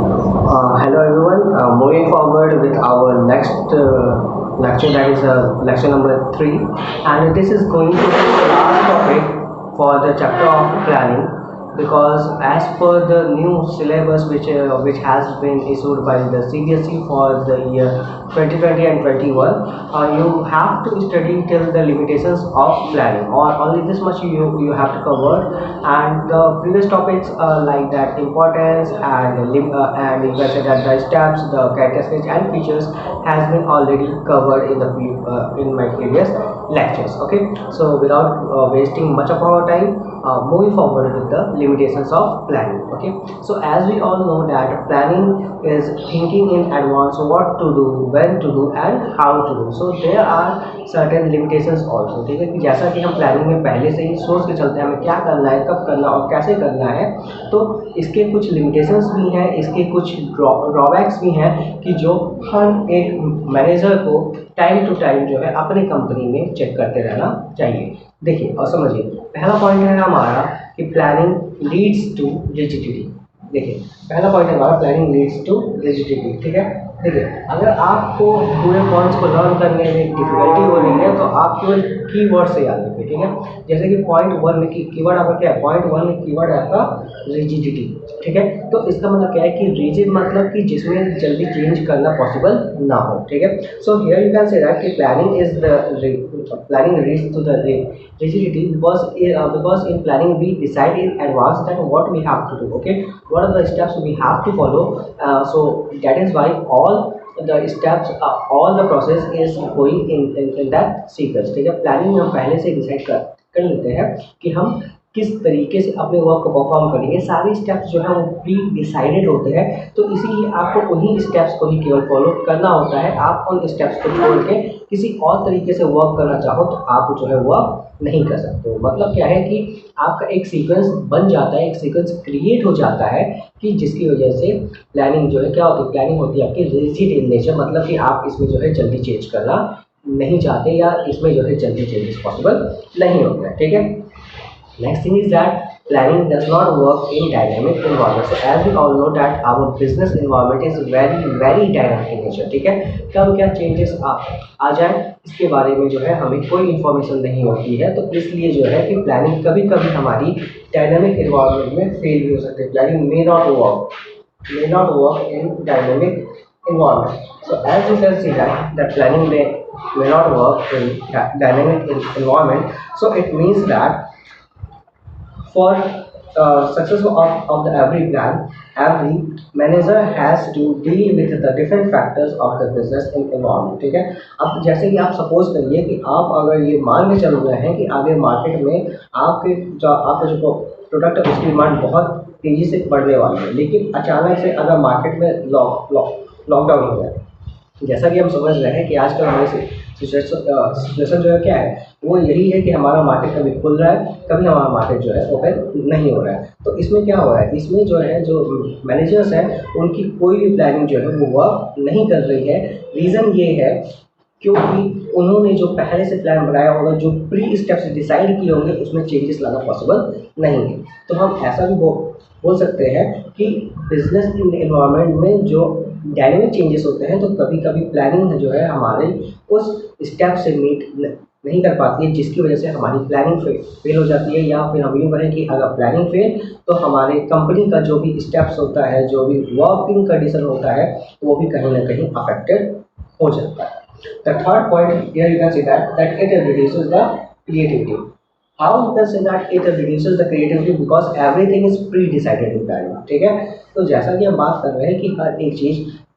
Hello everyone. Moving forward with our next lecture, that is lecture number 3, and this is going to be the last topic for the chapter of planning, because as per the new syllabus which has been issued by the CBSE for the year 2020 and 21, you have to study till the limitations of planning, or only this much you have to cover, and the previous topics like that importance and you can say that the steps, the characteristics and features has been already covered in the in my previous lectures. Okay, so without wasting much of our time, moving forward with the limitations of planning. Okay, so as we all know that planning is thinking in advance what to do, when to do and how to do. So there are certain limitations also. ठीक है, कि जैसा कि हम planning में पहले से ही सोच के चलते हैं हमें क्या करना है, कब करना और कैसे करना है, तो इसके कुछ लिमिटेशंस भी हैं, इसके कुछ ड्रॉबैक्स भी हैं कि जो हर एक मैनेजर को टाइम टू टाइम जो है अपनी कंपनी में चेक करते रहना चाहिए। देखिए और समझिए, पहला पॉइंट है हमारा कि प्लानिंग लीड्स टू रिजिडिटी। देखिए पहला पॉइंट है हमारा प्लानिंग लीड्स टू रिजिडिटी। ठीक है, देखिए अगर आपको पूरे पॉइंट्स को लर्न करने में डिफिकल्टी हो रही है तो आप केवल कीवर्ड से याद रखिए। ठीक है, जैसे कि पॉइंट 1 में कीवर्ड आपका क्या है, पॉइंट 1 में कीवर्ड है आपका रिजिडिटी। ठीक है, तो इसका मतलब क्या है कि रिजिड मतलब कि जिसमें जल्दी चेंज करना पॉसिबल ना हो। ठीक है, so here you can say that कि planning leads to the rigidity because in planning we decide in advance that what we have to do. Okay, what are the steps we have to follow, so that is why all the steps, all the process is going in that sequence. ठीक है, planning में हम पहले से decide कर लेते हैं कि हम किस तरीके से अपने वर्क को परफॉर्म करेंगे। सारे स्टेप्स जो है वो प्री डिसाइडेड होते हैं, तो इसीलिए आपको उन्हीं स्टेप्स को ही केवल फॉलो करना होता है। आप उन स्टेप्स को छोड़ के किसी और तरीके से वर्क करना चाहो तो आप जो है वर्क नहीं कर सकते हो। मतलब क्या है कि आपका एक सीक्वेंस बन जाता है, एक सीक्वेंस क्रिएट हो जाता है कि जिसकी वजह से प्लानिंग जो है क्या होती है, प्लानिंग होती है आपकी रिजिड इन नेचर। मतलब कि आप इसमें जो है जल्दी चेंज करना नहीं चाहते या इसमें जो है जल्दी चेंजेस पॉसिबल नहीं होता है। ठीक है, next thing is that planning does not work in dynamic environment. So as we all know that our business environment is very dynamic in nature. ठीक है, कब क्या चेंजेस आ जाए इसके बारे में जो है हमें कोई इन्फॉर्मेशन नहीं होती है, तो इसलिए जो है कि प्लानिंग कभी कभी हमारी डायनामिक एनवायरनमेंट में फेल भी हो सकती है। Planning may not work in dynamic environment. So as you can see that planning may not work in dynamic environment. So it means that for success of the every plan, every manager has to deal with the different factors of the business environment. ठीक है, अब जैसे कि आप suppose करिए कि आप अगर ये मान के चल रहे हैं कि आगे मार्केट में आपका जो प्रोडक्ट है उसकी डिमांड बहुत तेज़ी से बढ़ने वाली है, लेकिन अचानक से अगर मार्केट में लॉकडाउन हो जाए, जैसा कि हम समझ रहे हैं कि आजकल हमारे सिचुएशन जो है क्या है, वो यही है कि हमारा मार्केट कभी खुल रहा है, कभी हमारा मार्केट जो है ओपन नहीं हो रहा है। तो इसमें क्या हो रहा है, इसमें जो है जो मैनेजर्स हैं उनकी कोई भी प्लानिंग जो है वो वर्क नहीं कर रही है। रीज़न ये है क्योंकि उन्होंने जो पहले से प्लान बनाया होगा, जो प्री स्टेप्स डिसाइड किए होंगे, उसमें चेंजेस लाना पॉसिबल नहीं है। तो हम ऐसा भी बोल सकते हैं कि बिजनेस एनवायरनमेंट में जो डायनेमिक चेंजेस होते हैं तो कभी कभी प्लानिंग जो है हमारे उस स्टेप से मीट नहीं कर पाती है, जिसकी वजह से हमारी प्लानिंग फेल हो जाती है। या फिर हम यूँ कहें कि अगर प्लानिंग फेल तो हमारे कंपनी का जो भी स्टेप्स होता है, जो भी वर्किंग कंडीशन होता है, वो भी कहीं ना कहीं अफेक्टेड हो जाता है। The third point here you can see that it reduces the creativity. How you can say that it reduces the creativity because everything is pre-decided in planning. ठीक है, तो जैसा कि हम बात कर रहे हैं कि हर एक चीज़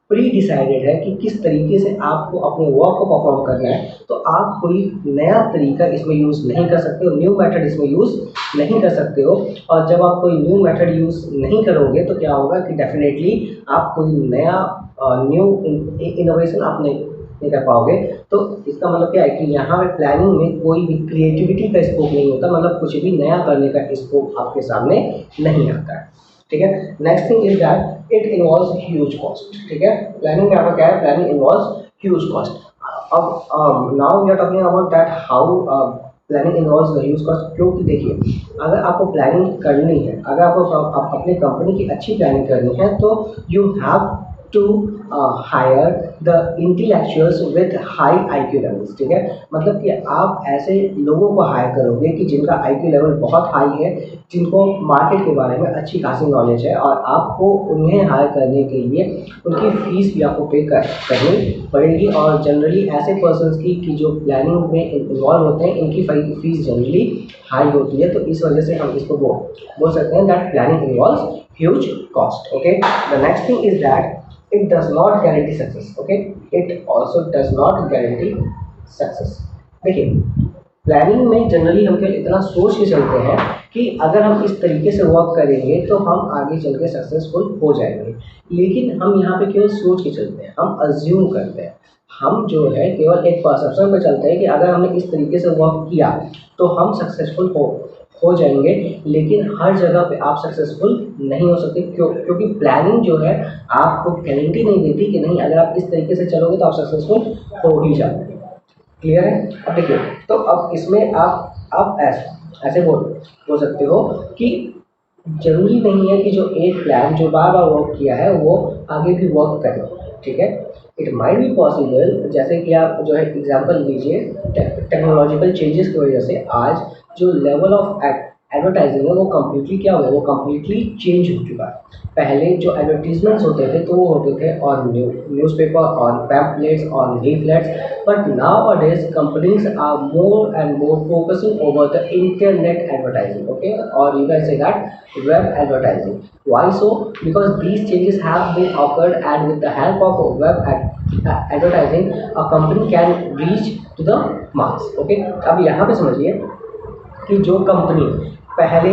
प्री डिसाइडेड है कि किस तरीके से आपको अपने वर्क को परफॉर्म करना है, तो आप कोई नया तरीका इसमें यूज़ नहीं कर सकते हो, न्यू मेथड इसमें यूज़ नहीं कर सकते हो। और जब आप कोई न्यू मेथड यूज़ नहीं करोगे तो क्या होगा कि डेफिनेटली आप कोई नया न्यू इनोवेशन आप नहीं कर पाओगे। तो इसका मतलब क्या है कि यहाँ पे प्लानिंग में कोई भी क्रिएटिविटी का स्कोप नहीं होता, मतलब कुछ भी नया करने का स्कोप आपके सामने नहीं आता है। ठीक है, next thing is that it involves huge cost. ठीक है, प्लानिंग में आपका क्या है, प्लानिंग इन्वॉल्व्स ह्यूज कॉस्ट। अब now we are talking about that how planning involves the huge cost. क्योंकि देखिए अगर आपको प्लानिंग करनी है, अगर आपको अपनी कंपनी की अच्छी प्लानिंग करनी है, तो you have to hire the intellectuals with high IQ levels, ठीक है। मतलब कि आप ऐसे लोगों को हायर करोगे कि जिनका आईक्यू लेवल बहुत हाई है, जिनको मार्केट के बारे में अच्छी खासी नॉलेज है, और आपको उन्हें हायर करने के लिए उनकी फीस भी आपको पे करनी पड़ेगी। और जनरली ऐसे पर्सन्स की जो प्लानिंग में इन्वॉल्व होते हैं, इनकी फीस जनरली हाई होती है। तो इस वजह से हम इसको बोल सकते हैं that planning involves huge cost. Okay, the next thing is that it does not guarantee success. Okay, it also does not guarantee success. देखिए, प्लानिंग में जनरली हम क्या इतना सोच के चलते हैं कि अगर हम इस तरीके से वर्क करेंगे तो हम आगे चल के सक्सेसफुल हो जाएंगे, लेकिन हम यहाँ पे केवल सोच के चलते हैं, हम अज्यूम करते हैं। हम जो है केवल एक परसेप्शन पे चलते हैं कि अगर हमने इस तरीके से वर्क किया तो हम सक्सेसफुल हो जाएंगे, लेकिन हर जगह पे आप सक्सेसफुल नहीं हो सकते। क्योंकि प्लानिंग जो है आपको गारंटी नहीं देती कि नहीं अगर आप इस तरीके से चलोगे तो आप सक्सेसफुल हो ही जाओगे। क्लियर है? अब देखिए, तो अब इसमें आप ऐसे बोल सकते हो कि जरूरी नहीं है कि जो एक प्लान जो बार बार वर्क किया है वो आगे भी वर्क करे, ठीक है। इट माइट बी पॉसिबल, जैसे कि आप जो है एग्जांपल लीजिए, टेक्नोलॉजिकल चेंजेस की वजह से आज जो लेवल ऑफ एडवर्टाइजिंग है वो कम्प्लीटली क्या हुआ, वो कम्प्लीटली चेंज हो चुका है। पहले जो एडवर्टीजमेंट्स होते थे तो वो होते थे on newspaper, on pamphlets, on leaflets, but nowadays companies are more and more focusing over the internet advertising, okay, or you can say that web advertising. Why so? Because these changes have been occurred, and with the help of advertising a company can reach to the mass. Okay, अब यहाँ पे समझिए कि जो company पहले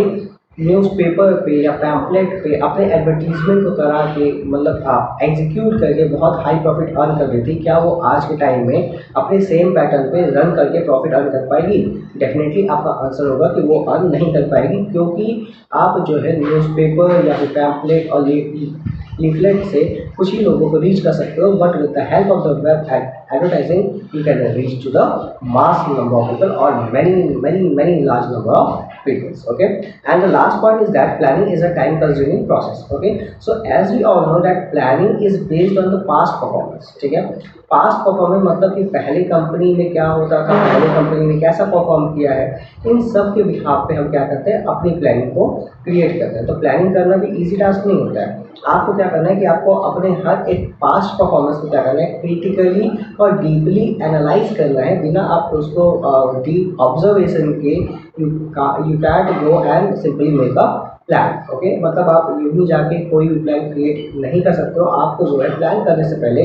newspaper पे या pamphlet पे अपने एडवर्टीजमेंट को करा के मतलब एग्जीक्यूट करके बहुत हाई प्रॉफिट अर्न कर देती, क्या वो आज के टाइम में अपने सेम पैटर्न पे रन करके प्रॉफिट अर्न कर पाएगी? डेफिनेटली आपका आंसर होगा कि वो अर्न नहीं कर पाएगी, क्योंकि आप जो है न्यूज़पेपर या फिर पैम्पलेट और लीफलेट से कुछ ही लोगों को रीच कर सकते हो, but with the help of the web advertising you can reach to the mass number of people, or many large number of people. Okay, and the last point is that planning is a time consuming process. Okay, so as we all know that planning is based on the past performance, ठीक है। Past performance मतलब कि पहले company में क्या होता था, पहले कंपनी ने कैसा परफॉर्म किया है, इन सब के बिहाफ पे हम क्या करते हैं, अपनी प्लानिंग को क्रिएट करते हैं। तो प्लानिंग करना भी इजी टास्क नहीं होता है। आपको क्या करना है कि आपको अपने हर एक पास्ट परफॉर्मेंस को क्या करना है, क्रिटिकली और डीपली एनालाइज करना है, बिना आप उसको डीप ऑब्जर्वेशन के you can't go and simply make a plan. Okay, मतलब आप यूं ही जाके कोई भी प्लान क्रिएट नहीं कर सकते हो। आपको जो है प्लान करने से पहले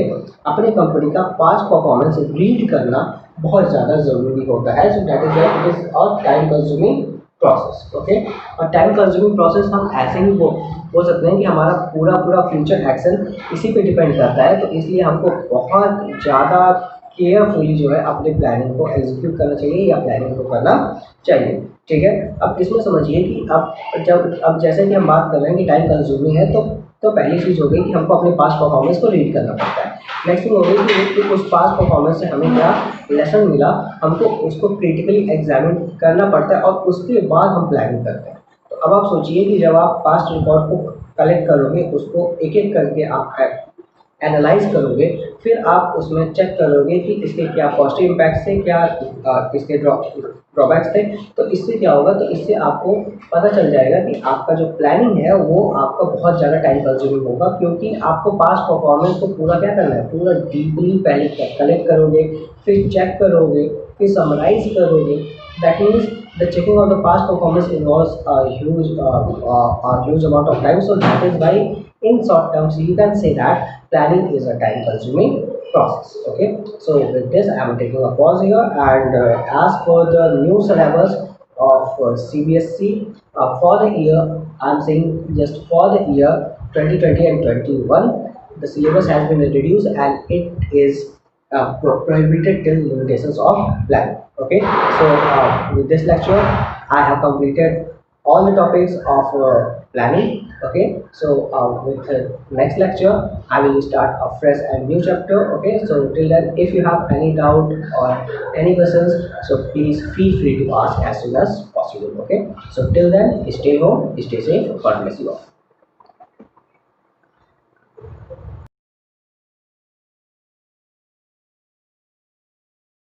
अपने कंपनी का पास्ट परफॉर्मेंस रीड करना बहुत ज़्यादा ज़रूरी होता है। So that is it is a time consuming process. Okay, और टाइम कंज्यूमिंग प्रोसेस हम ऐसे ही बोल सकते हैं कि हमारा पूरा फ्यूचर एक्शन इसी पे डिपेंड करता है। तो इसलिए हमको बहुत ज़्यादा केयरफुली जो है अपने प्लानिंग को एग्जीक्यूट करना चाहिए या प्लानिंग को करना चाहिए, ठीक है। अब इसमें समझिए कि अब जैसे कि हम बात कर रहे हैं कि टाइम कंज्यूमिंग है, तो पहली चीज़ हो गई कि हमको अपने पास्ट परफॉर्मेंस को रीड करना पड़ता है। नेक्स्ट थिंग हो गई कि उस पास्ट परफॉर्मेंस से हमें क्या लेसन मिला, हमको उसको क्रिटिकली एग्जामिन करना पड़ता है, और उसके बाद हम प्लानिंग करते हैं। तो अब आप सोचिए कि जब आप पास्ट रिकॉर्ड को कलेक्ट करोगे, उसको एक एक करके आप एनालाइज करोगे, फिर आप उसमें चेक करोगे कि इसके क्या पॉजिटिव इम्पैक्ट थे, क्या इसके ड्रॉबैक्स थे। तो इससे क्या होगा, तो इससे आपको पता चल जाएगा कि आपका जो प्लानिंग है वो आपका बहुत ज़्यादा टाइम कंज्यूमिंग होगा, क्योंकि आपको पास्ट परफॉर्मेंस को पूरा क्या करना है, पूरा डीपली पहले कलेक्ट करोगे, फिर चेक करोगे, फिर समराइज करोगे। That means the checking of the past performance involves a huge amount of time. So that is why in short terms you can say that planning is a time consuming process. Okay, so with this I am taking a pause here, and as per the new syllabus of CBSE for the year, I am saying just for the year 2020 and 21, the syllabus has been reduced and it is prohibited till limitations of planning. Okay, so with this lecture I have completed all the topics of planning. Okay, so with next lecture I will start a fresh and new chapter. Okay, so till then, if you have any doubt or any questions, so please feel free to ask as soon as possible. Okay, so till then, stay home, stay safe, God bless you all.